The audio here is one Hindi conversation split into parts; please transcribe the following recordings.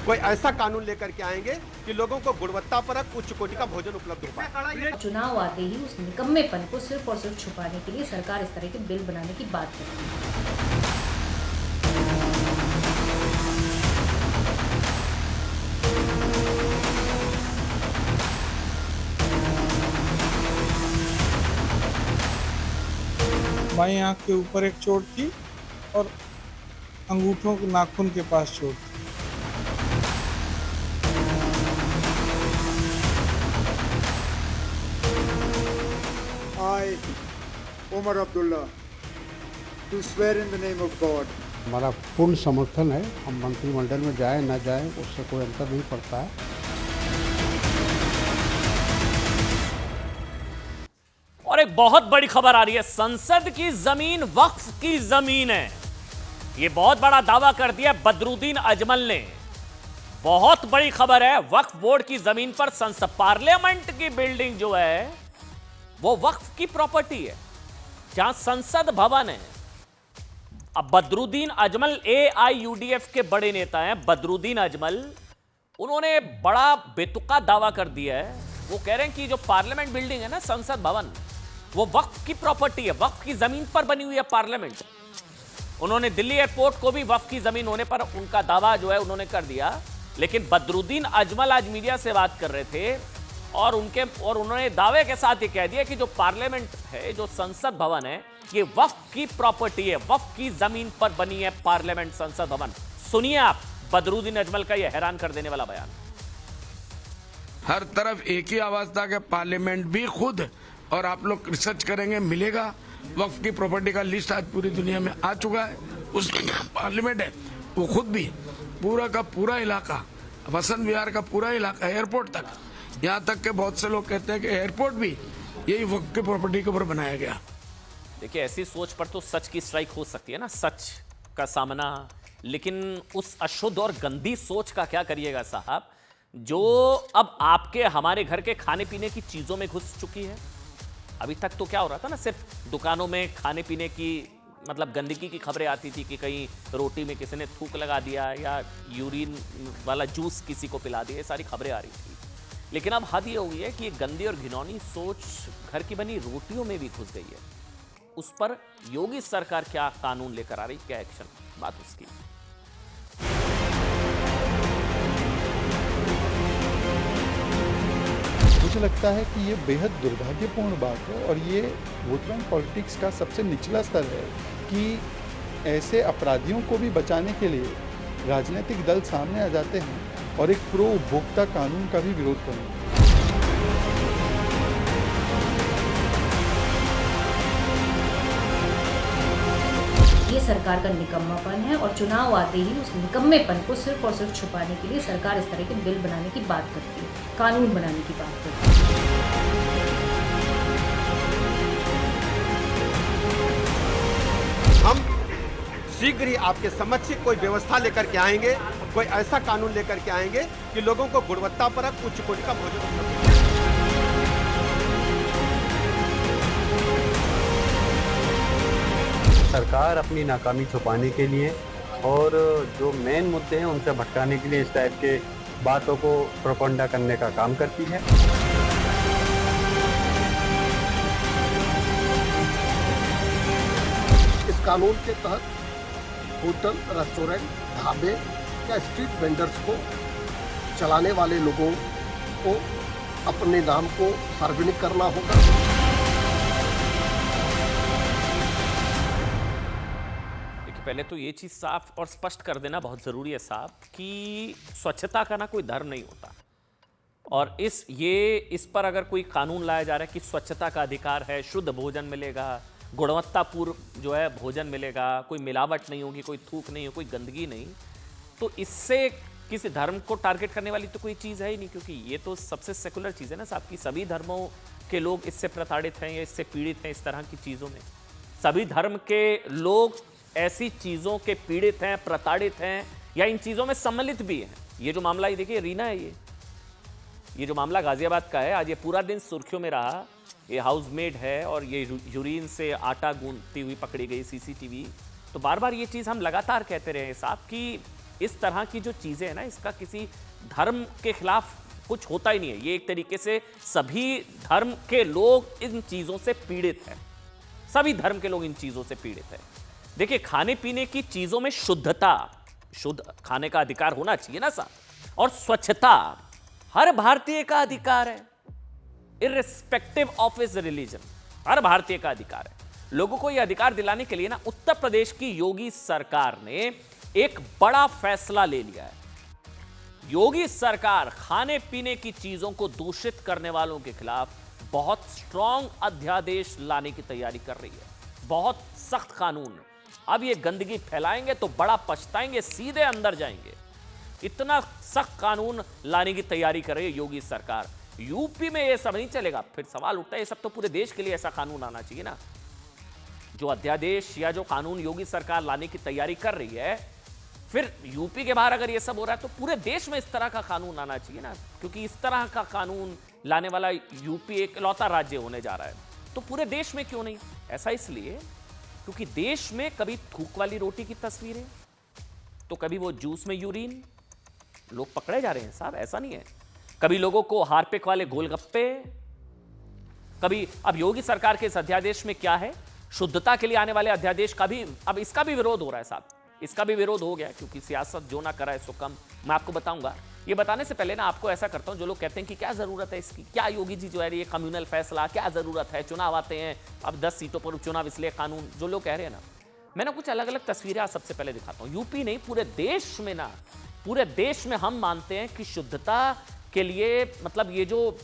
कोई ऐसा कानून लेकर के आएंगे कि लोगों को गुणवत्तापरक उच्च कोटि का भोजन उपलब्ध हो पाए। चुनाव आते ही उस निकम्मेपन को सिर्फ और सिर्फ छुपाने के लिए सरकार इस तरह के बिल बनाने की बात करती है। बाई आंख के ऊपर एक चोट थी और अंगूठों के नाखून के पास चोट थी। I, Omar Abdullah, do swear in the name of God. हमारा पूर्ण समर्थन है। हम मंत्रिमंडल में जाए ना जाए उससे कोई अंतर नहीं पड़ता है। और एक बहुत बड़ी खबर आ रही है, संसद की जमीन वक्फ की जमीन है। ये बहुत बड़ा दावा कर दिया बदरुद्दीन अजमल ने। बहुत बड़ी खबर है, वक्फ बोर्ड की जमीन पर संसद पार्लियामेंट की बिल्डिंग जो है वो वक्फ की प्रॉपर्टी है, जहां संसद भवन है। अब बदरुद्दीन अजमल AIUDF के बड़े नेता हैं। बदरुद्दीन अजमल, उन्होंने बड़ा बेतुका दावा कर दिया है। वो कह रहे हैं कि जो पार्लियामेंट बिल्डिंग है ना, संसद भवन, वो वक्फ की प्रॉपर्टी है, वक्फ की जमीन पर बनी हुई है पार्लियामेंट। उन्होंने दिल्ली एयरपोर्ट को भी वक्फ की जमीन होने पर उनका दावा जो है उन्होंने कर दिया। लेकिन बदरुद्दीन अजमल आज मीडिया से बात कर रहे थे और उन्होंने दावे के साथ ये कह दिया कि जो पार्लियामेंट है, जो संसद भवन है, ये वक्फ की प्रॉपर्टी है, वक्फ की जमीन पर बनी है पार्लियामेंट संसद भवन। सुनिए आप बदरुद्दीन अजमल का ये हैरान कर देने वाला बयान। हर तरफ एक ही आवाज था कि पार्लियामेंट भी खुद, और आप लोग रिसर्च करेंगे मिलेगा, वक्फ की प्रॉपर्टी का लिस्ट आज पूरी दुनिया में आ चुका है। उसमें पार्लियामेंट है, वो खुद भी पूरा का पूरा इलाका, वसंत विहार का पूरा इलाका, एयरपोर्ट तक, यहाँ तक के बहुत से लोग कहते हैं कि एयरपोर्ट भी यही वक्फ की प्रॉपर्टी के ऊपर बनाया गया। देखिए, ऐसी सोच पर तो सच की स्ट्राइक हो सकती है ना, सच का सामना। लेकिन उस अशुद्ध और गंदी सोच का क्या करिएगा साहब, जो अब आपके हमारे घर के खाने पीने की चीजों में घुस चुकी है। अभी तक तो क्या हो रहा था ना, सिर्फ दुकानों में खाने पीने की मतलब गंदगी की खबरें आती थी कि कहीं रोटी में किसी ने थूक लगा दिया या यूरिन वाला जूस किसी को पिला दिया, ये सारी खबरें आ रही थी। लेकिन अब हद ये हो गई है कि ये गंदी और घिनौनी सोच घर की बनी रोटियों में भी घुस गई है। उस पर योगी सरकार क्या कानून लेकर आ रही, क्या एक्शन, बात उसकी। मुझे लगता है कि ये बेहद दुर्भाग्यपूर्ण बात है और ये वोट बैंक पॉलिटिक्स का सबसे निचला स्तर है कि ऐसे अपराधियों को भी बचाने के लिए राजनीतिक दल सामने आ जाते हैं और एक प्रो उपभोक्ता कानून का भी विरोध करते हैं। ये सरकार का निकम्मापन है और चुनाव आते ही उस निकम्मेपन को सिर्फ और सिर्फ छुपाने के लिए सरकार इस तरह के बिल बनाने की बात करती है, कानून बनाने की बात करती है। हम शीघ्र ही आपके समक्ष कोई व्यवस्था लेकर के आएंगे, कोई ऐसा कानून लेकर के आएंगे कि लोगों को गुणवत्तापरक उच्च कोटि का भोजन उपलब्ध हो। सरकार अपनी नाकामी छुपाने के लिए और जो मेन मुद्दे हैं उनसे भटकाने के लिए इस टाइप के बातों को प्रोपेगेंडा करने का काम करती है। इस कानून के तहत होटल, रेस्टोरेंट, ढाबे या स्ट्रीट वेंडर्स को चलाने वाले लोगों को अपने नाम को सार्वजनिक करना होगा। पहले तो ये चीज साफ और स्पष्ट कर देना बहुत जरूरी है साहब कि स्वच्छता का ना कोई धर्म नहीं होता। और इस पर अगर कोई कानून लाया जा रहा है कि स्वच्छता का अधिकार है, शुद्ध भोजन मिलेगा, गुणवत्तापूर्ण जो है भोजन मिलेगा, कोई मिलावट नहीं होगी, कोई थूक नहीं हो, कोई गंदगी नहीं, तो इससे किसी धर्म को टारगेट करने वाली तो कोई चीज़ है ही नहीं। क्योंकि ये तो सबसे सेकुलर चीज़ है ना साहब, कि सभी धर्मों के लोग इससे प्रताड़ित हैं या इससे पीड़ित हैं, इस तरह की चीज़ों में। सभी धर्म के लोग ऐसी चीज़ों के पीड़ित हैं, प्रताड़ित हैं या इन चीज़ों में सम्मिलित भी हैं। ये जो मामला, ये देखिए रीना है, ये जो मामला गाजियाबाद का है, आज ये पूरा दिन सुर्खियों में रहा। ये हाउसमेड है और ये यूरिन से आटा गूंथती हुई पकड़ी गई CCTV। तो बार बार ये चीज़ हम लगातार कहते रहे साहब कि इस तरह की जो चीजें हैं ना, इसका किसी धर्म के खिलाफ कुछ होता ही नहीं है। ये एक तरीके से सभी धर्म के लोग इन चीजों से पीड़ित हैं। सभी धर्म के लोग इन चीजों से पीड़ित हैं। देखिए, खाने पीने की चीजों में शुद्धता, शुद्ध खाने का अधिकार होना चाहिए ना साहब, और स्वच्छता हर भारतीय का अधिकार है, इर्रिस्पेक्टिव ऑफ हिज रिलीजन। हर भारतीय का अधिकार है। लोगों को यह अधिकार दिलाने के लिए ना उत्तर प्रदेश की योगी सरकार ने एक बड़ा फैसला ले लिया है। योगी सरकार खाने पीने की चीजों को दूषित करने वालों के खिलाफ बहुत स्ट्रांग अध्यादेश लाने की तैयारी कर रही है। बहुत सख्त कानून। अब ये गंदगी फैलाएंगे तो बड़ा पछताएंगे, सीधे अंदर जाएंगे। इतना सख्त कानून लाने की तैयारी कर रही है योगी सरकार। यूपी में ये सब नहीं चलेगा। फिर सवाल उठता है, ये सब तो पूरे देश के लिए ऐसा कानून आना चाहिए ना। जो अध्यादेश या जो कानून योगी सरकार लाने की तैयारी कर रही है, फिर यूपी के बाहर अगर ये सब हो रहा है तो पूरे देश में इस तरह का कानून आना चाहिए ना, क्योंकि इस तरह का कानून लाने वाला यूपी एक इकलौता राज्य होने जा रहा है। तो पूरे देश में क्यों नहीं? ऐसा इसलिए क्योंकि देश में कभी थूक वाली रोटी की तस्वीरें, तो कभी वो जूस में यूरिन, लोग पकड़े जा रहे हैं साहब, ऐसा नहीं है। कभी लोगों को हार्पिक वाले गोलगप्पे, कभी अब योगी सरकार के इस अध्यादेश में क्या है, शुद्धता के लिए आने वाले अध्यादेश का भी अब इसका भी विरोध हो रहा है साहब। इसका भी विरोध हो गया, क्योंकि सियासत जो ना कराए सो कम। मैं आपको बताऊंगा। ये बताने से पहले ना आपको ऐसा करता हूं, जो लोग कहते हैं कि क्या जरूरत है इसकी, क्या योगी जी जो है ये कम्युनल फैसला, क्या जरूरत है, चुनाव आते हैं अब 10 सीटों पर उपचुनाव इसलिए कानून, जो लोग कह रहे हैं ना, मैं ना कुछ अलग अलग तस्वीरें आज सबसे पहले दिखाता हूं। यूपी नहीं, पूरे देश में ना, पूरे देश में हम मानते हैं कि शुद्धता के लिए, मतलब ये जो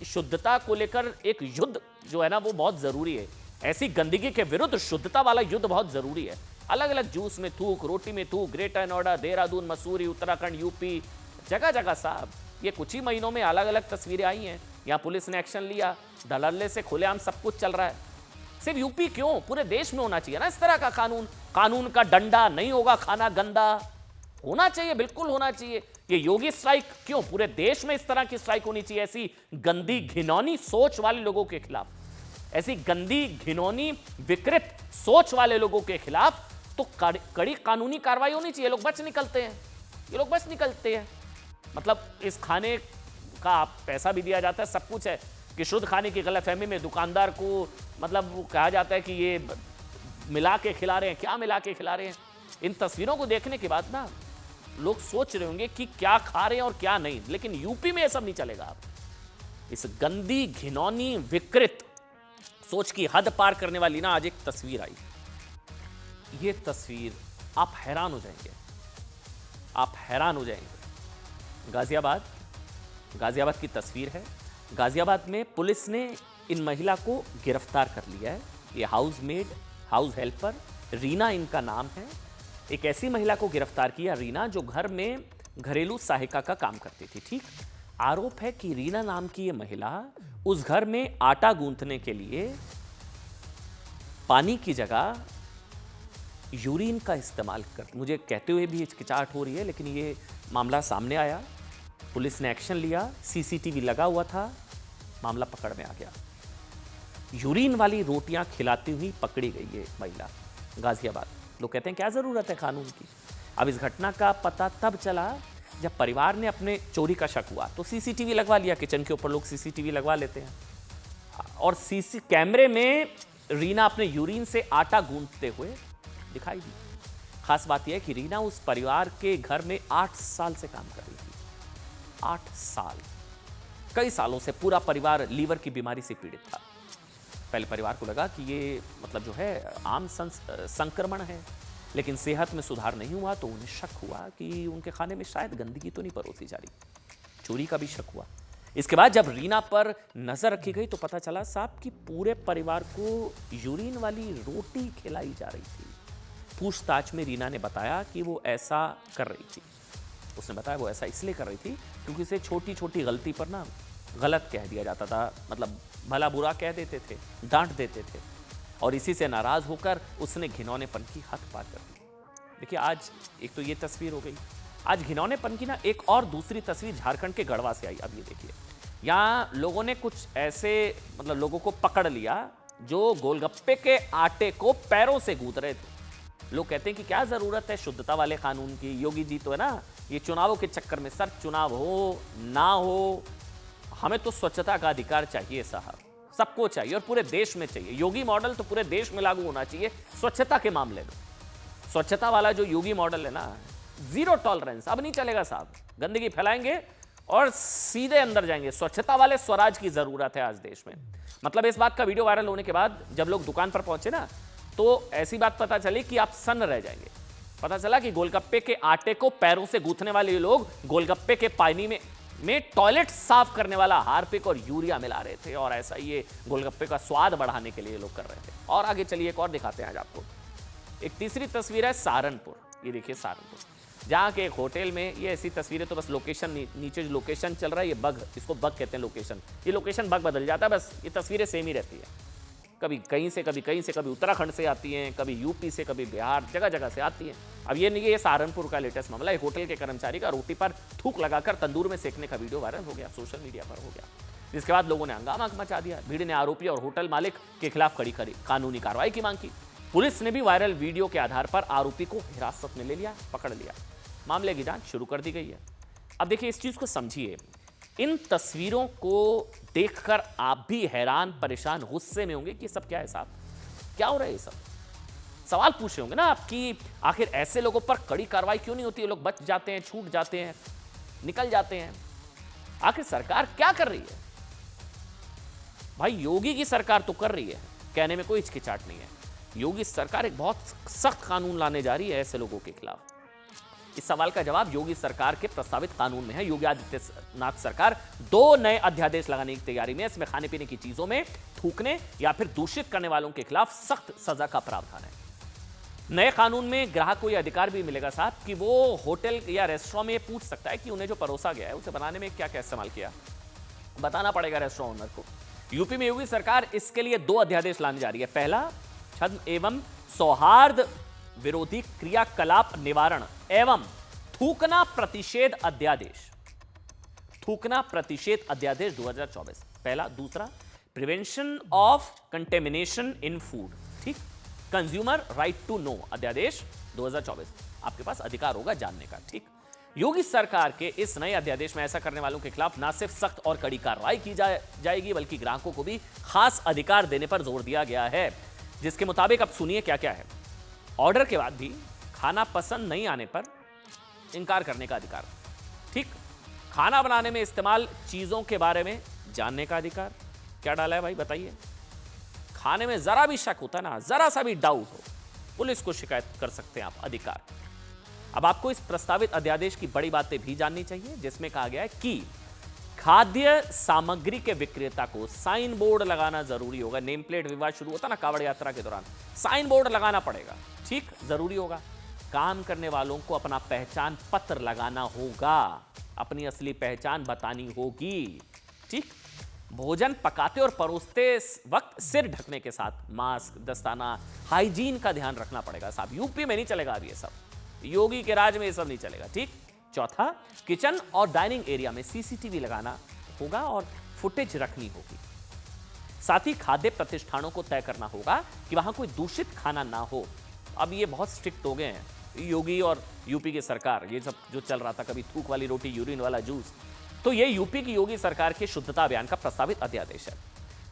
शुद्धता को लेकर एक युद्ध जो है ना वो बहुत जरूरी है। ऐसी गंदगी के विरुद्ध शुद्धता वाला युद्ध बहुत जरूरी है। अलग अलग जूस में थूक, रोटी में थूक, ग्रेटर नोएडा, देहरादून, मसूरी, उत्तराखंड, यूपी, जगह जगह साहब ये कुछ ही महीनों में अलग अलग तस्वीरें आई हैं। यहाँ पुलिस ने एक्शन लिया, धड़ल्ले से खुलेआम सब कुछ चल रहा है। सिर्फ यूपी क्यों, पूरे देश में होना चाहिए ना इस तरह का कानून। कानून का डंडा नहीं होगा खाना गंदा, होना चाहिए, बिल्कुल होना चाहिए। ये योगी स्ट्राइक क्यों, पूरे देश में इस तरह की स्ट्राइक होनी चाहिए। ऐसी गंदी घिनौनी सोच वाले लोगों के खिलाफ, ऐसी गंदी घिनौनी विकृत सोच वाले लोगों के खिलाफ तो कड़ी कानूनी कार्रवाई होनी चाहिए। लोग बच निकलते हैं, ये लोग बच निकलते हैं। मतलब इस खाने का पैसा भी दिया जाता है, सब कुछ है, कि शुद्ध खाने की गलतफहमी में दुकानदार को मतलब कहा जाता है कि ये मिला के खिला रहे हैं। क्या मिला के खिला रहे हैं? इन तस्वीरों को देखने के बाद ना लोग सोच रहे होंगे कि क्या खा रहे हैं और क्या नहीं। लेकिन यूपी में ये सब नहीं चलेगा। आप इस गंदी घिनौनी विकृत सोच की हद पार करने वाली ना आज एक तस्वीर आई। ये तस्वीर आप हैरान हो जाएंगे, आप हैरान हो जाएंगे। गाजियाबाद की तस्वीर है। गाजियाबाद में पुलिस ने इन महिला को गिरफ्तार कर लिया है। ये हाउसमेड, हाउस हेल्पर रीना इनका नाम है। एक ऐसी महिला को गिरफ्तार किया, रीना, जो घर में घरेलू सहायिका का काम करती थी। ठीक, आरोप है कि रीना नाम की ये महिला उस घर में आटा गूंथने के लिए पानी की जगह यूरिन का इस्तेमाल करती। मुझे कहते हुए भी हिचकिचाहट हो रही है, लेकिन ये मामला सामने आया, पुलिस ने एक्शन लिया, सीसीटीवी लगा हुआ था, मामला पकड़ में आ गया। यूरिन वाली रोटियां खिलाती हुई पकड़ी गई ये महिला गाजियाबाद। लोग कहते हैं क्या जरूरत है कानून की। अब इस घटना का पता तब चला जब परिवार ने अपने चोरी का शक हुआ तो सीसीटीवी लगवा लिया। किचन के ऊपर लोग सीसीटीवी लगवा लेते हैं और सीसी कैमरे में रीना अपने यूरिन से आटा गूंथते हुए दिखाई दी। खास बात यह है कि रीना उस परिवार के घर में 8 साल से काम कर रही थी। 8 साल, कई सालों से पूरा परिवार लीवर की बीमारी से पीड़ित था। पहले परिवार को लगा कि ये मतलब जो है आम संक्रमण है, लेकिन सेहत में सुधार नहीं हुआ तो उन्हें शक हुआ कि उनके खाने में शायद गंदगी तो नहीं परोसी जा रही। चोरी का भी शक हुआ। इसके बाद जब रीना पर नजर रखी गई तो पता चला साहब कि पूरे परिवार को यूरिन वाली रोटी खिलाई जा रही थी। पूछताछ में रीना ने बताया कि वो ऐसा कर रही थी। उसने बताया वो ऐसा इसलिए कर रही थी क्योंकि उसे छोटी छोटी गलती पर ना गलत कह दिया जाता था, मतलब भला बुरा कह देते थे, डांट देते थे, और इसी से नाराज होकर उसने घिनौनेपन की हद पार कर दी। देखिए, आज एक तो ये तस्वीर हो गई, आज घिनौनेपन की ना एक और दूसरी तस्वीर झारखंड के गढ़वा से आई। अब ये देखिए, यहाँ लोगों ने कुछ ऐसे मतलब लोगों को पकड़ लिया जो गोलगप्पे के आटे को पैरों से गूंथ रहे थे। लोग कहते हैं कि क्या ज़रूरत है शुद्धता वाले कानून की, योगी जी तो है ना ये चुनावों के चक्कर में, सर चुनाव हो ना हो हमें तो स्वच्छता का अधिकार चाहिए साहब, सबको चाहिए और पूरे देश में चाहिए। योगी मॉडल तो पूरे देश में लागू होना चाहिए स्वच्छता के मामले में। स्वच्छता वाला जो योगी मॉडल है ना, जीरो टॉलरेंस, अब नहीं चलेगा साहब, गंदगी फैलाएंगे और सीधे अंदर जाएंगे। स्वच्छता वाले स्वराज की जरूरत है आज देश में। मतलब इस बात का वीडियो वायरल होने के बाद जब लोग दुकान पर पहुंचे ना, तो ऐसी बात पता चली कि आप सन्न रह जाएंगे। पता चला कि गोलगप्पे के आटे को पैरों से गूंथने वाले लोग गोलगप्पे के पानी में टॉयलेट साफ करने वाला हार्पिक और यूरिया मिला रहे थे, और ऐसा ये गोलगप्पे का स्वाद बढ़ाने के लिए लोग कर रहे थे। और आगे चलिए एक और दिखाते हैं आज आपको। एक तीसरी तस्वीर है सहारनपुर, ये देखिए सहारनपुर, जहाँ के एक होटल में, ये ऐसी तस्वीरें तो बस लोकेशन नीचे जो लोकेशन चल रहा है ये बग, इसको बग कहते हैं लोकेशन, ये लोकेशन बग बदल जाता है, बस ये तस्वीरें सेम ही रहती है। कभी कहीं से कभी उत्तराखंड से आती हैं, कभी यूपी से, कभी बिहार, जगह जगह से आती हैं। अब ये नहीं, ये सहारनपुर का लेटेस्ट मामला, एक होटल के कर्मचारी का रोटी पर थूक लगाकर तंदूर में सेकने का वीडियो वायरल हो गया, सोशल मीडिया पर हो गया, जिसके बाद लोगों ने हंगामा मचा दिया। भीड़ ने आरोपी और होटल मालिक के खिलाफ कड़ी कानूनी कार्रवाई की मांग की। पुलिस ने भी वायरल वीडियो के आधार पर आरोपी को हिरासत में ले लिया, पकड़ लिया। मामले की जांच शुरू कर दी गई है। अब देखिए इस चीज को समझिए, इन तस्वीरों को देखकर आप भी हैरान, परेशान, गुस्से में होंगे कि सब क्या है साहब, क्या हो रहा है ये सब। सवाल पूछ रहे होंगे ना आप कि आखिर ऐसे लोगों पर कड़ी कार्रवाई क्यों नहीं होती, लोग बच जाते हैं, छूट जाते हैं, निकल जाते हैं। आखिर सरकार क्या कर रही है? भाई योगी की सरकार तो कर रही है, कहने में कोई हिचकिचाहट नहीं है। योगी सरकार एक बहुत सख्त कानून लाने जा रही है ऐसे लोगों के खिलाफ। इस सवाल का जवाब योगी सरकार के प्रस्तावित कानून में है। योगी आदित्यनाथ सरकार 2 नए अध्यादेश लगाने की तैयारी में है। इसमें खाने पीने की चीजों में थूकने या फिर दूषित करने वालों के खिलाफ सख्त सजा का प्रावधान है। नए कानून में ग्राहक को यह अधिकार भी मिलेगा साहब कि वो होटल या रेस्टोरेंट में पूछ सकता है कि उन्हें जो परोसा गया है उसे बनाने में क्या क्या इस्तेमाल किया, बताना पड़ेगा रेस्टोरेंट ओनर को। यूपी में योगी सरकार इसके लिए 2 अध्यादेश लाने जा रही है। पहला, छद्म एवं सौहार्द विरोधी क्रियाकलाप निवारण एवं थूकना प्रतिषेध अध्यादेश, थूकना प्रतिषेध अध्यादेश 2024 पहला। दूसरा, prevention of contamination in food, ठीक, कंज्यूमर राइट टू नो अध्यादेश 2024। आपके पास अधिकार होगा जानने का, ठीक। योगी सरकार के इस नए अध्यादेश में ऐसा करने वालों के खिलाफ न सिर्फ सख्त और कड़ी कार्रवाई की जाएगी बल्कि ग्राहकों को भी खास अधिकार देने पर जोर दिया गया है, जिसके मुताबिक अब सुनिए क्या क्या है। ऑर्डर के बाद भी खाना पसंद नहीं आने पर इनकार करने का अधिकार, ठीक। खाना बनाने में इस्तेमाल चीजों के बारे में जानने का अधिकार। क्या डाला है भाई बताइए? खाने में जरा भी शक होता है ना, जरा सा भी डाउट हो, पुलिस को शिकायत कर सकते हैं आप, अधिकार। अब आपको इस प्रस्तावित अध्यादेश की बड़ी बातें भी जाननी चाहिए, जिसमें कहा गया है कि खाद्य सामग्री के विक्रेता को साइन बोर्ड लगाना जरूरी होगा। नेम प्लेट विवाद शुरू होता ना कांवड़ यात्रा के दौरान, साइन बोर्ड लगाना पड़ेगा, ठीक, जरूरी होगा। काम करने वालों को अपना पहचान पत्र लगाना होगा, अपनी असली पहचान बतानी होगी, ठीक। भोजन पकाते और परोसते वक्त सिर ढकने के साथ मास्क, दस्ताना, हाइजीन का ध्यान रखना पड़ेगा साहब। यूपी में नहीं चलेगा अब ये सब, योगी के राज में ये सब नहीं चलेगा, ठीक। चौथा, किचन और डाइनिंग एरिया में सीसीटीवी लगाना होगा और फुटेज रखनी होगी। साथ ही खाद्य प्रतिष्ठानों को तय करना होगा कि वहां कोई दूषित खाना ना हो। अब ये बहुत स्ट्रिक्ट हो गए हैं योगी और यूपी की सरकार। ये सब जो चल रहा था, कभी थूक वाली रोटी, यूरिन वाला जूस, तो ये यूपी की योगी सरकार के शुद्धता अभियान का प्रस्तावित अध्यादेश है।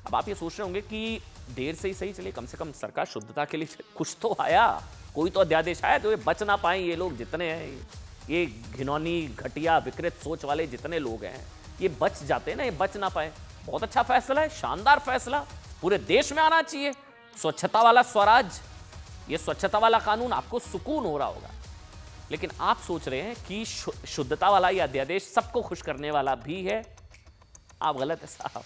अब आप ये सोच रहे होंगे कि देर से ही सही चले, कम से कम सरकार शुद्धता के लिए कुछ तो आया, कोई तो अध्यादेश आया, तो ये बच ना पाए ये लोग जितने हैं, ये घिनौनी, घटिया, विकृत सोच वाले जितने लोग हैं, ये बच जाते हैं ना, ये बच ना पाए। बहुत अच्छा फैसला है, शानदार फैसला, पूरे देश में आना चाहिए। स्वच्छता वाला स्वराज, ये स्वच्छता वाला कानून, आपको सुकून हो रहा होगा। लेकिन आप सोच रहे हैं कि शुद्धता वाला ये अध्यादेश सबको खुश करने वाला भी है। आप गलत है साहब।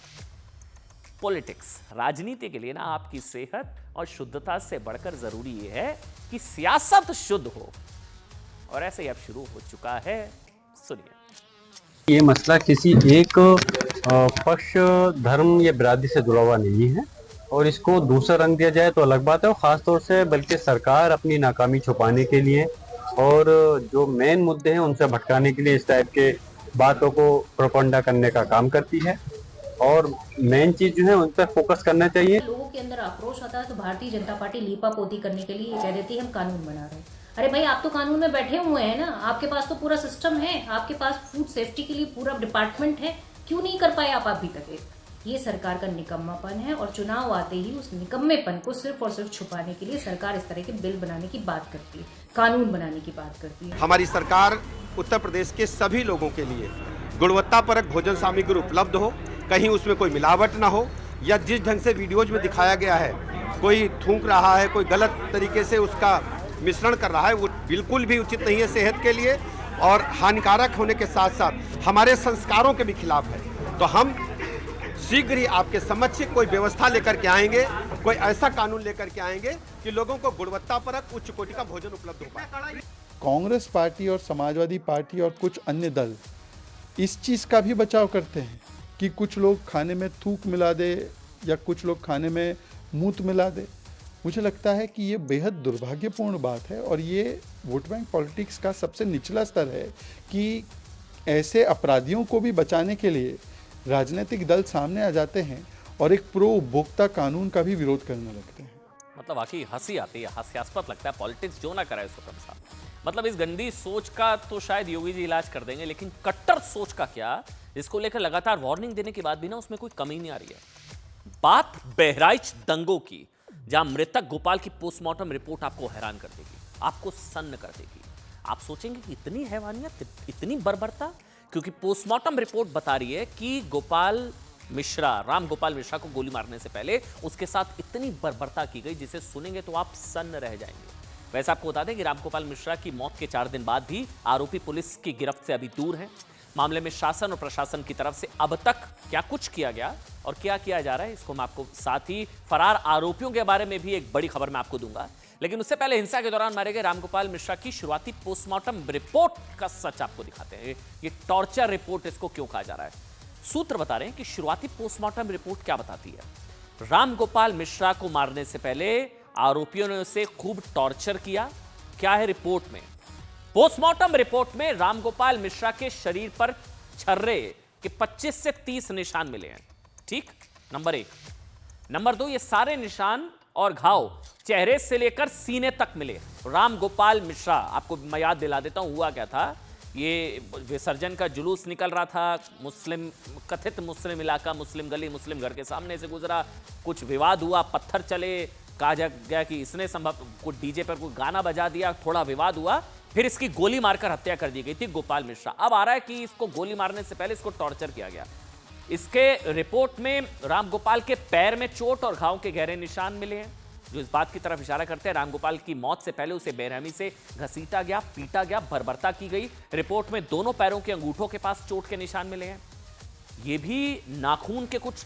पॉलिटिक्स, राजनीति के लिए ना आपकी सेहत और शुद्धता से बढ़कर जरूरी ये है कि सियासत शुद्ध हो, और ऐसे ही अब शुरू हो चुका है। सुनिए। ये मसला किसी एक पक्ष, धर्म या बिरादरी से जुड़ा हुआ नहीं है, और इसको दूसरा रंग दिया जाए तो अलग बात है। और ख़ास तौर से बल्कि सरकार अपनी नाकामी छुपाने के लिए और जो मेन मुद्दे हैं उनसे भटकाने के लिए इस टाइप के बातों को प्रोपेगेंडा करने का काम करती है। और मेन चीज़ जो है उन पर फोकस करना चाहिए। लोगों के अंदर आक्रोश आता है तो भारतीय जनता पार्टी लीपा पोती करने के लिए ये कह देती है हम कानून बना रहे हैं। अरे भाई, आप तो कानून में बैठे हुए हैं ना, आपके पास तो पूरा सिस्टम है, आपके पास फूड सेफ्टी के लिए पूरा डिपार्टमेंट है, क्यों नहीं कर पाए आप अभी तक? ये सरकार का निकम्मापन है और चुनाव आते ही उस निकम्मेपन को सिर्फ और सिर्फ छुपाने के लिए सरकार इस तरह के बिल बनाने की बात करती है, कानून बनाने की बात करती है। हमारी सरकार उत्तर प्रदेश के सभी लोगों के लिए गुणवत्तापरक भोजन सामग्री उपलब्ध हो, कहीं उसमें कोई मिलावट ना हो, या जिस ढंग से वीडियोज में दिखाया गया है कोई थूक रहा है, कोई गलत तरीके से उसका मिश्रण कर रहा है, वो बिल्कुल भी उचित नहीं है सेहत के लिए और हानिकारक होने के साथ साथ हमारे संस्कारों के भी खिलाफ है। तो हम शीघ्र ही आपके समक्ष कोई व्यवस्था लेकर के आएंगे, कोई ऐसा कानून लेकर के आएंगे कि लोगों को गुणवत्तापरक उच्च कोटि का भोजन उपलब्ध हो पाए। कांग्रेस पार्टी और समाजवादी पार्टी और कुछ अन्य दल इस चीज़ का भी बचाव करते हैं कि कुछ लोग खाने में थूक मिला दे या कुछ लोग खाने में मूत मिला दे। मुझे लगता है कि ये बेहद दुर्भाग्यपूर्ण बात है और ये वोट बैंक पॉलिटिक्स का सबसे निचला स्तर है कि ऐसे अपराधियों को भी बचाने के लिए राजनीतिक दल सामने आ जाते हैं और एक प्रो उपभोक्ता कानून का भी विरोध करने लगते हैं। मतलब वाकई हंसी आती है, हास्यास्पद लगता है। पॉलिटिक्स जो ना कराए स्वतंत्र साहब, मतलब इस गंदी सोच का तो शायद योगी जी इलाज कर देंगे, लेकिन कट्टर सोच का क्या, इसको लेकर लगातार वार्निंग देने के बाद भी ना उसमें कोई कमी नहीं आ रही है। बात बहराइच दंगों की, जहां मृतक गोपाल की पोस्टमार्टम रिपोर्ट आपको हैरान कर देगी, आपको सन्न कर देगी। आप सोचेंगे कि इतनी हैवानियत, इतनी बर्बरता, क्योंकि पोस्टमार्टम रिपोर्ट बता रही है कि गोपाल मिश्रा, राम गोपाल मिश्रा को गोली मारने से पहले उसके साथ इतनी बर्बरता की गई जिसे सुनेंगे तो आप सन्न रह जाएंगे। वैसे आपको बता दें कि राम गोपाल मिश्रा की मौत के 4 दिन बाद भी आरोपी पुलिस की गिरफ्त से अभी दूर है। मामले में शासन और प्रशासन की तरफ से अब तक क्या कुछ किया गया और क्या किया जा रहा है, इसको मैं आपको, साथ ही फरार आरोपियों के बारे में भी एक बड़ी खबर मैं आपको दूंगा। लेकिन उससे पहले हिंसा के दौरान मारे गए रामगोपाल मिश्रा की शुरुआती पोस्टमार्टम रिपोर्ट का सच आपको दिखाते हैं। ये टॉर्चर रिपोर्ट इसको क्यों कहा जा रहा है? सूत्र बता रहे हैं कि शुरुआती पोस्टमार्टम रिपोर्ट क्या बताती है। रामगोपाल मिश्रा को मारने से पहले आरोपियों ने उसे खूब टॉर्चर किया। क्या है रिपोर्ट में? पोस्टमार्टम रिपोर्ट में रामगोपाल मिश्रा के शरीर पर छर्रे के 25 से 30 निशान मिले हैं। ठीक, नंबर 1। नंबर 2, ये सारे निशान और घाव चेहरे से लेकर सीने तक मिले। रामगोपाल मिश्रा, आपको मैं याद दिला देता हूं हुआ क्या था। ये विसर्जन का जुलूस निकल रहा था, कथित मुस्लिम इलाका, मुस्लिम गली, मुस्लिम घर के सामने से गुजरा, कुछ विवाद हुआ, पत्थर चले, कहा गया कि इसने संभव कुछ डीजे पर कोई गाना बजा दिया, थोड़ा विवाद हुआ, फिर इसकी गोली मारकर हत्या कर दी गई थी गोपाल मिश्रा। अब आ रहा है कि इसको गोली मारने से पहले इसको टॉर्चर किया गया। इसके रिपोर्ट में रामगोपाल के पैर में चोट और घाव के गहरे निशान मिले हैं, जो इस बात की तरफ इशारा करते हैं रामगोपाल की मौत से पहले उसे बेरहमी से घसीटा गया, पीटा गया, बर्बरता की गई। रिपोर्ट में दोनों पैरों के अंगूठों के पास चोट के निशान मिले हैं। ये भी नाखून के कुछ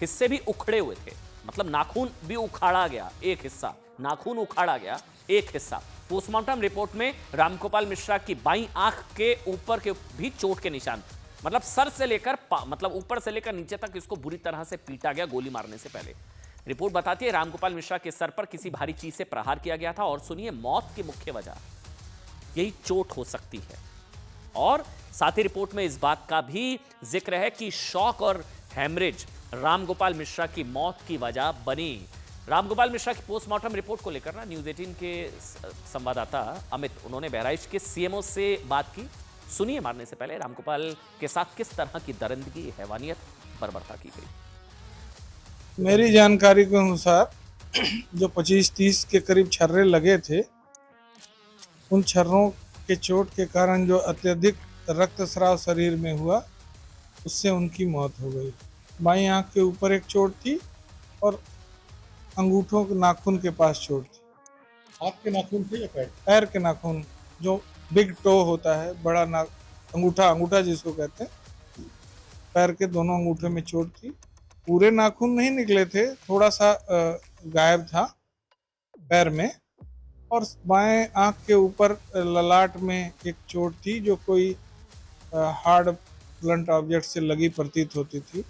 हिस्से भी उखड़े हुए थे, मतलब नाखून भी उखाड़ा गया, एक हिस्सा नाखून उखाड़ा गया, एक हिस्सा। पोस्टमार्टम रिपोर्ट में रामगोपाल मिश्रा की बाईं आंख के ऊपर के भी चोट के निशान, मतलब सर से लेकर मतलब ऊपर से लेकर नीचे तक इसको बुरी तरह से पीटा गया गोली मारने से पहले। रिपोर्ट बताती है रामगोपाल मिश्रा के सर पर किसी भारी चीज से प्रहार किया गया था। और सुनिए, मौत की मुख्य वजह यही चोट हो सकती है। और साथ ही रिपोर्ट में इस बात का भी जिक्र है कि शॉक और हैमरेज रामगोपाल मिश्रा की मौत की वजह बनी। रामगोपाल मिश्रा की पोस्टमार्टम रिपोर्ट को लेकर ना न्यूज 18 के संवाददाता अमित, उन्होंने बहराइच के सीएमओ से बात की। सुनिए, मारने से पहले रामगोपाल के साथ किस तरह की दरिंदगी, हैवानियत, बर्बरता की गई। मेरी जानकारी के अनुसार जो 25-30 के करीब छर्रे लगे थे, उन छर्रों के चोट के कारण जो अत्यधिक रक्तस्राव शरीर में हुआ, उससे उनकी मौत हो गई। बाईं आंख के ऊपर एक चोट थी और अंगूठों के नाखून के पास चोट थी। हाथ के नाखून थे या पैर के नाखून, जो बिग टो होता है, बड़ा अंगूठा जिसको कहते हैं, पैर के दोनों अंगूठे में चोट थी। पूरे नाखून नहीं निकले थे, थोड़ा सा गायब था पैर में। और बाएं आंख के ऊपर ललाट में एक चोट थी जो कोई हार्ड ब्लंट ऑब्जेक्ट से लगी प्रतीत होती थी।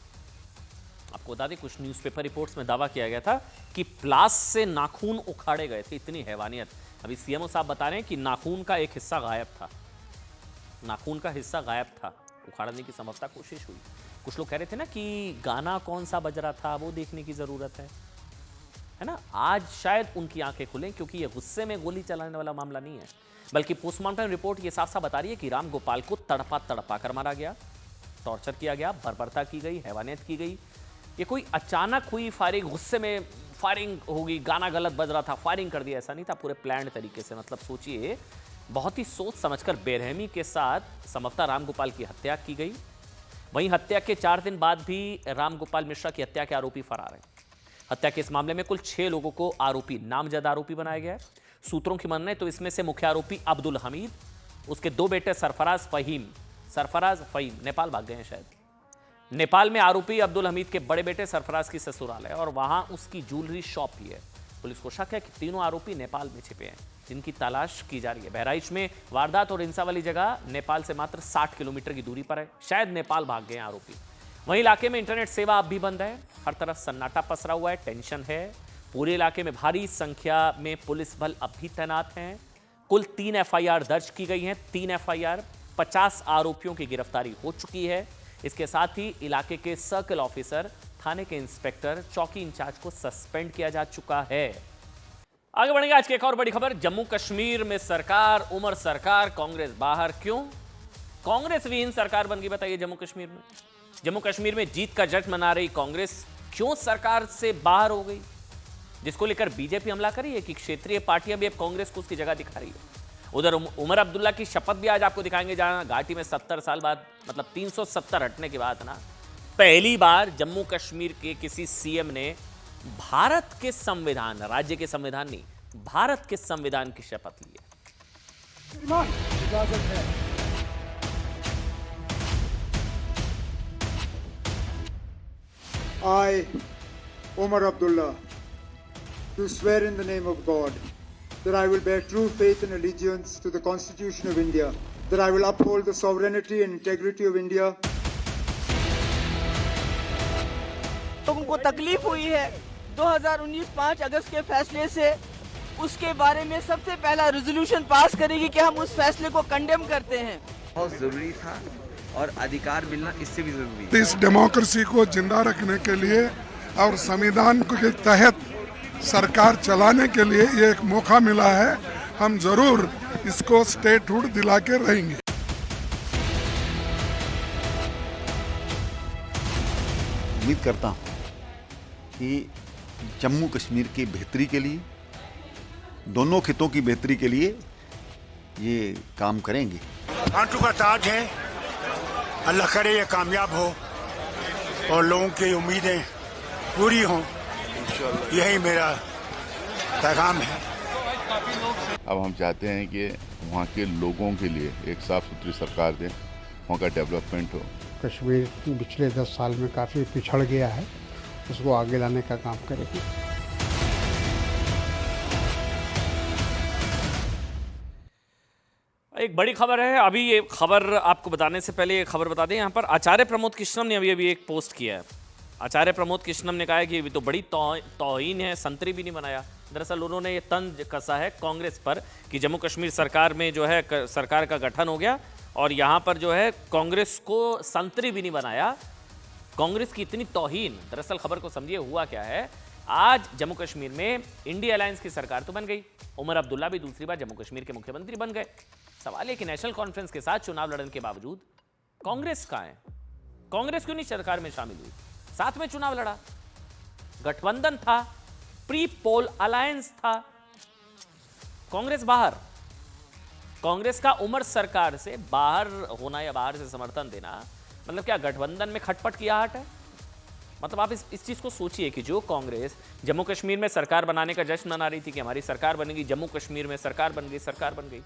आपको बता दें, कुछ न्यूज़पेपर रिपोर्ट्स में दावा किया गया था कि प्लास से नाखून उखाड़े गए थे। इतनी हैवानियत। अभी सीएमओ साहब बता रहे हैं कि नाखून का एक हिस्सा गायब था, नाखून का हिस्सा गायब था, उखाड़ने की संभवतः कोशिश हुई। कुछ लोग कह रहे थे ना कि गाना कौन सा बज रहा था, वो देखने की जरूरत है। है ना। आज शायद उनकी आंखें खुलें, क्योंकि ये गुस्से में गोली चलाने वाला मामला नहीं है, बल्कि पोस्टमार्टम रिपोर्ट ये साफ साफ बता रही है कि राम गोपाल को तड़पा तड़पा कर मारा गया, टॉर्चर किया गया, बर्बरता की गई, हैवानियत की गई। ये कोई अचानक हुई फायरिंग, गुस्से में फायरिंग होगी, गाना गलत बज रहा था, फायरिंग कर दिया, ऐसा नहीं था। पूरे प्लान तरीके से, मतलब सोचिए, बहुत ही सोच समझकर बेरहमी के साथ संभवतः राम गोपाल की हत्या की गई। वहीं हत्या के 4 दिन बाद भी राम गोपाल मिश्रा की हत्या के आरोपी फरार हैं। हत्या के इस मामले में कुल 6 लोगों को आरोपी, नामजद आरोपी बनाया गया है। सूत्रों की माने तो इसमें से मुख्य आरोपी अब्दुल हमीद, उसके 2 बेटे सरफराज फहीम नेपाल भाग गए हैं शायद। नेपाल में आरोपी अब्दुल हमीद के बड़े बेटे सरफराज की ससुराल है और वहां उसकी ज्वेलरी शॉप भी है। पुलिस को शक है कि तीनों आरोपी नेपाल में छिपे हैं, जिनकी तलाश की जा रही है। बहराइच में वारदात और हिंसा वाली जगह नेपाल से मात्र 60 किलोमीटर की दूरी पर है, शायद नेपाल भाग गए आरोपी। वहीं इलाके में इंटरनेट सेवा अब भी बंद है, हर तरफ सन्नाटा पसरा हुआ है, टेंशन है। पूरे इलाके में भारी संख्या में पुलिस बल अब भी तैनात हैं। कुल 3 एफआईआर दर्ज की गई हैं, 3 एफआईआर, 50 आरोपियों की गिरफ्तारी हो चुकी है। इसके साथ ही इलाके के सर्कल ऑफिसर, थाने के इंस्पेक्टर, चौकी इंचार्ज को सस्पेंड किया जा चुका है। आगे बढ़ेंगे। आज की एक और बड़ी खबर, जम्मू कश्मीर में सरकार, उमर सरकार, कांग्रेस बाहर। क्यों कांग्रेस विहीन सरकार बन गई, बताइए। जम्मू कश्मीर में जीत का जश्न मना रही कांग्रेस क्यों सरकार से बाहर हो गई, जिसको लेकर बीजेपी हमला करी है कि क्षेत्रीय पार्टियां भी अब कांग्रेस को उसकी जगह दिखा रही है। उधर उमर अब्दुल्ला की शपथ भी आज आपको दिखाएंगे, जहां घाटी में 70 साल बाद, मतलब 370 हटने के बाद ना, पहली बार जम्मू कश्मीर के किसी सीएम ने भारत के संविधान, राज्य के संविधान नहीं, भारत के संविधान की शपथ ली है। I, Omar Abdullah, do swear in the name of God that I will bear true faith and allegiance to the Constitution of India, that I will uphold the sovereignty and integrity of India. लोगों को तकलीफ हुई है 2019 5 अगस्त के फैसले से, उसके बारे में सबसे पहला रेजोल्यूशन पास करेगी कि हम उस फैसले को कंडेम करते हैं। बहुत जरूरी था और अधिकार मिलना इससे भी जरूरी है। इस डेमोक्रेसी को जिंदा रखने के लिए और संविधान के तहत सरकार चलाने के लिए ये एक मौका मिला है। हम जरूर इसको स्टेटहुड दिला के रहेंगे। उम्मीद करता हूँ कि जम्मू कश्मीर की बेहतरी के लिए, दोनों खितों की बेहतरी के लिए ये काम करेंगे। आंटू का ताज है, अल्लाह करे ये कामयाब हो और लोगों की उम्मीदें पूरी हों, यही मेरा पैगाम है। अब हम चाहते हैं कि वहाँ के लोगों के लिए एक साफ सुथरी सरकार दें, वहाँ का डेवलपमेंट हो। कश्मीर पिछले 10 साल में काफ़ी पिछड़ गया है, उसको आगे लाने का काम करेगी। एक बड़ी खबर है, अभी ये खबर आपको बताने से पहले ये खबर बता दें, यहाँ पर आचार्य प्रमोद कृष्णम ने अभी एक पोस्ट किया है। आचार्य प्रमोद कृष्णम ने कहा है कि ये तो बड़ी तौहीन है, संतरी भी नहीं बनाया। दरअसल उन्होंने ये तंज कसा है कांग्रेस पर कि जम्मू कश्मीर सरकार में जो है सरकार का गठन हो गया और यहाँ पर जो है कांग्रेस को संतरी भी नहीं बनाया। कांग्रेस की इतनी तौहीन। दरअसल खबर को समझिए, हुआ क्या है। आज जम्मू कश्मीर में इंडिया अलायंस की सरकार तो बन गई, उमर अब्दुल्ला भी दूसरी बार जम्मू कश्मीर के मुख्यमंत्री बन गए। सवाल है कि नेशनल कॉन्फ्रेंस के साथ चुनाव लड़ने के बावजूद कांग्रेस कहाँ है? कांग्रेस क्यों नहीं सरकार में शामिल हुई? साथ में चुनाव लड़ा, गठबंधन था, प्री पोल अलायंस था। कांग्रेस बाहर। कांग्रेस का उमर सरकार से बाहर होना या बाहर से समर्थन देना मतलब क्या गठबंधन में खटपट की आहट है? मतलब आप इस चीज को सोचिए कि जो कांग्रेस जम्मू कश्मीर में सरकार बनाने का जश्न मना रही थी कि हमारी सरकार बनेगी, जम्मू कश्मीर में सरकार बन गई,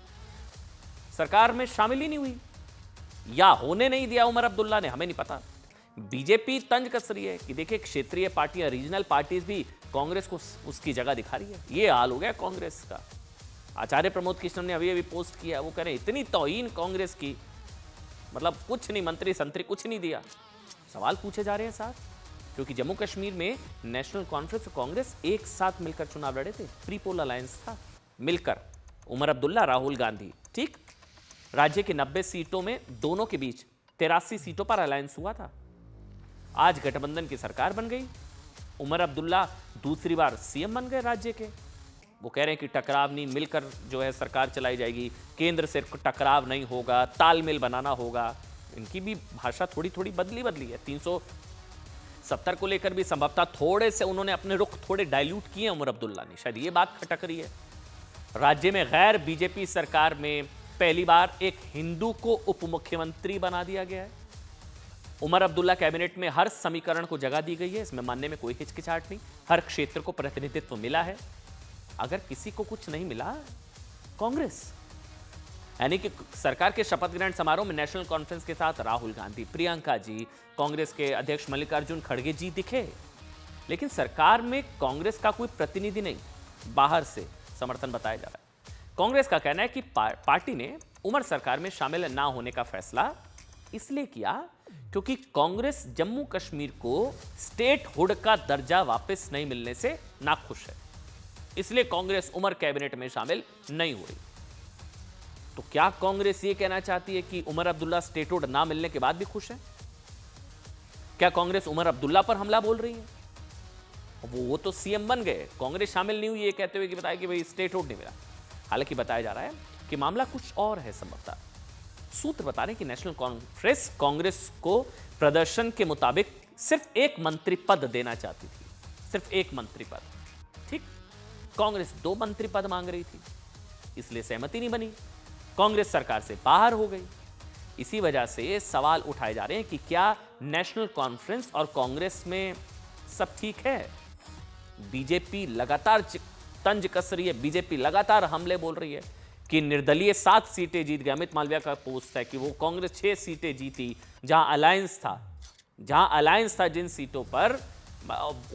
सरकार में शामिल ही नहीं हुई या होने नहीं दिया उमर अब्दुल्ला ने, हमें नहीं पता। बीजेपी तंज कस रही है कि देखिए क्षेत्रीय पार्टियां, रीजनल पार्टीज भी कांग्रेस को उसकी जगह दिखा रही है। ये हाल हो गया कांग्रेस का। आचार्य प्रमोद कृष्णन ने अभी पोस्ट किया, वो कह रहे हैं इतनी तौहीन कांग्रेस की, मतलब कुछ नहीं, मंत्री संतरी कुछ नहीं दिया। सवाल पूछे जा रहे हैं साथ, क्योंकि जम्मू कश्मीर में नेशनल कॉन्फ्रेंस और कांग्रेस एक साथ मिलकर चुनाव लड़े थे, प्री पोल अलायंस था मिलकर, उमर अब्दुल्ला, राहुल गांधी, ठीक। राज्य की 90 सीटों में दोनों के बीच 83 सीटों पर अलायंस हुआ था। आज गठबंधन की सरकार बन गई उमर अब्दुल्ला दूसरी बार सीएम बन गए राज्य के। वो कह रहे हैं कि टकराव नहीं, मिलकर जो है सरकार चलाई जाएगी, केंद्र से टकराव नहीं होगा, तालमेल बनाना होगा। इनकी भी भाषा थोड़ी थोड़ी बदली है। 370 को लेकर भी संभवतः थोड़े से उन्होंने अपने रुख थोड़े डाइल्यूट किए उमर अब्दुल्ला ने, शायद ये बात खटक रही है। राज्य में गैर बीजेपी सरकार में पहली बार एक हिंदू को उप मुख्यमंत्री बना दिया गया है। उमर अब्दुल्ला कैबिनेट में हर समीकरण को जगह दी गई है, इसमें मानने में कोई हिचकिचाहट नहीं। हर क्षेत्र को प्रतिनिधित्व मिला है। अगर किसी को कुछ नहीं मिला, कांग्रेस, यानी कि सरकार के शपथ ग्रहण समारोह में नेशनल कॉन्फ्रेंस के साथ राहुल गांधी, प्रियंका जी, कांग्रेस के अध्यक्ष मल्लिकार्जुन खड़गे जी दिखे, लेकिन सरकार में कांग्रेस का कोई प्रतिनिधि नहीं, बाहर से समर्थन बताया जा रहा है। कांग्रेस का कहना है कि पार्टी ने उमर सरकार में शामिल ना होने का फैसला इसलिए किया क्योंकि कांग्रेस जम्मू कश्मीर को स्टेटहुड का दर्जा वापस नहीं मिलने से नाखुश है, इसलिए कांग्रेस उमर कैबिनेट में शामिल नहीं हुई। तो क्या कांग्रेस ये कहना चाहती है कि उमर अब्दुल्ला स्टेटहुड ना मिलने के बाद भी खुश है? क्या कांग्रेस उमर अब्दुल्ला पर हमला बोल रही है? वो तो सीएम बन गए, कांग्रेस शामिल नहीं हुई ये कहते हुए कि बताया कि भाई स्टेटहुड नहीं मिला। हालांकि बताया जा रहा है कि मामला कुछ और है। संभवतः सूत्र बता रहे हैं कि नेशनल कॉन्फ्रेंस कांग्रेस को प्रदर्शन के मुताबिक सिर्फ एक मंत्री पद देना चाहती थी, सिर्फ एक मंत्री पद। ठीक, कांग्रेस 2 मंत्री पद मांग रही थी, इसलिए सहमति नहीं बनी, कांग्रेस सरकार से बाहर हो गई। इसी वजह से सवाल उठाए जा रहे हैं कि क्या नेशनल कॉन्फ्रेंस और कांग्रेस में सब ठीक है? बीजेपी लगातार तंज कस रही है, बीजेपी लगातार हमले बोल रही है कि निर्दलीय 7 सीटें जीत गए। अमित मालविया का पोस्ट है कि वो कांग्रेस 6 सीटें जीती, जहां अलायंस था जिन सीटों पर,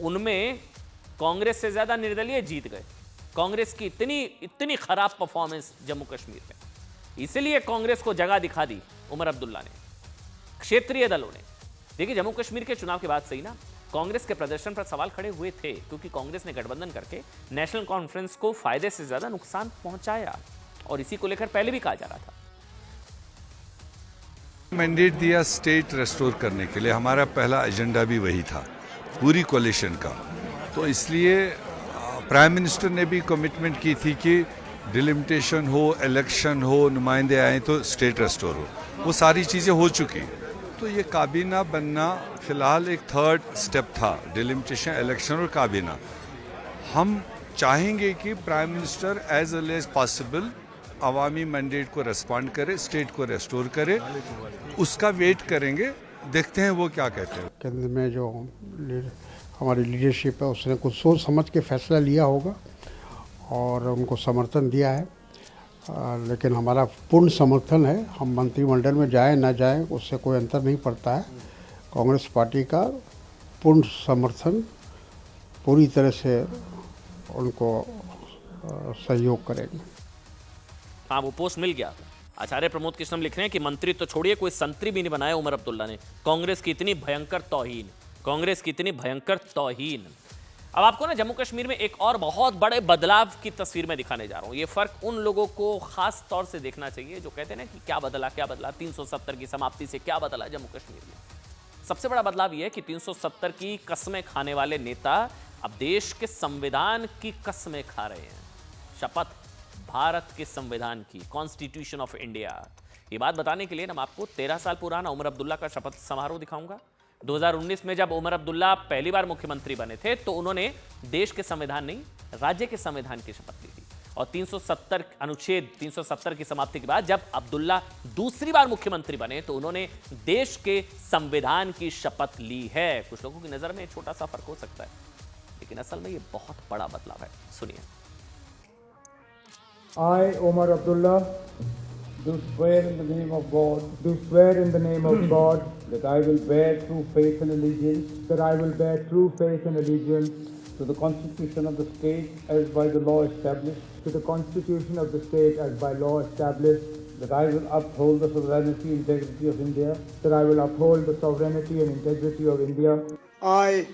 उनमें कांग्रेस से ज्यादा निर्दलीय जीत गए। कांग्रेस की इतनी खराब परफॉर्मेंस जम्मू कश्मीर में, इसलिए कांग्रेस को जगह दिखा दी उमर अब्दुल्ला ने, क्षेत्रीय दलों ने। देखिए, जम्मू कश्मीर के चुनाव के बाद सही ना, कांग्रेस के प्रदर्शन पर सवाल खड़े हुए थे क्योंकि कांग्रेस ने गठबंधन करके नेशनल कॉन्फ्रेंस को फायदे से ज्यादा नुकसान पहुंचाया, और इसी को लेकर पहले भी कहा जा रहा था। मैंडेट दिया स्टेट रेस्टोर करने के लिए, हमारा पहला एजेंडा भी वही था पूरी कोalition का। तो इसलिए प्राइम मिनिस्टर ने भी कमिटमेंट की थी कि डिलिमिटेशन हो, इलेक्शन हो, नुमाइंदे आए तो स्टेट रेस्टोर हो। वो सारी चीज़ें हो चुकी। तो ये काबीना बनना फिलहाल एक 3rd स्टेप था, डिलिमिटेशन, इलेक्शन और काबीना। हम चाहेंगे कि prime minister as early as possible अवामी मैंडेट को रेस्पॉन्ड करे, स्टेट को रेस्टोर करे, उसका वेट करेंगे, देखते हैं वो क्या कहते हैं। केंद्र में जो हमारी लीडरशिप है उसने कुछ सोच समझ के फैसला लिया होगा और उनको समर्थन दिया है, लेकिन हमारा पूर्ण समर्थन है। हम मंत्रिमंडल में जाएं ना जाएं उससे कोई अंतर नहीं पड़ता है। कांग्रेस पार्टी का पूर्ण समर्थन, पूरी तरह से उनको सहयोग करेंगे। हाँ, वो पोस्ट मिल गया। आचार्य प्रमोद कृष्णम लिख रहे हैं कि मंत्री तो छोड़िए, कोई संतरी भी नहीं बनाया उमर अब्दुल्ला ने। कांग्रेस की इतनी भयंकर तौहीन, कांग्रेस की इतनी भयंकर तौहीन। अब आपको ना जम्मू कश्मीर में एक और बहुत बड़े बदलाव की तस्वीर में दिखाने जा रहा हूं। ये फर्क उन लोगों को खास तौर से देखना चाहिए जो कहते हैं ना कि क्या बदला 370 की समाप्ति से क्या बदला जम्मू कश्मीर में। सबसे बड़ा बदलाव यह है कि 370 की कसमें खाने वाले नेता अब देश के संविधान की कसमें खा रहे हैं। शपथ भारत के संविधान की, कॉन्स्टिट्यूशन ऑफ इंडिया। ये बात बताने के लिए ना मैं आपको 13 साल पुराना उमर अब्दुल्ला का शपथ समारोह दिखाऊंगा। 2019 में जब उमर अब्दुल्ला पहली बार मुख्यमंत्री बने थे तो उन्होंने देश के संविधान नहीं, राज्य के संविधान की शपथ ली थी। और 370 अनुच्छेद 370 की समाप्ति के बाद जब अब्दुल्ला दूसरी बार मुख्यमंत्री बने तो उन्होंने देश के संविधान की शपथ ली है। कुछ लोगों की नजर में छोटा सा फर्क हो सकता है, लेकिन असल में ये बहुत बड़ा बदलाव है। सुनिए। I, Omar Abdullah, do swear in the name of God, that I will bear true faith and allegiance, to the Constitution of the state as by the law established, that I will uphold the sovereignty and integrity of India, I,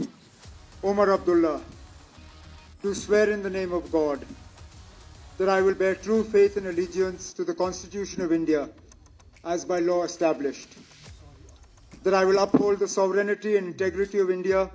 Omar Abdullah, do swear in the name of God that I will bear true faith and allegiance to the Constitution of India as by law established, that I will uphold the sovereignty and integrity of India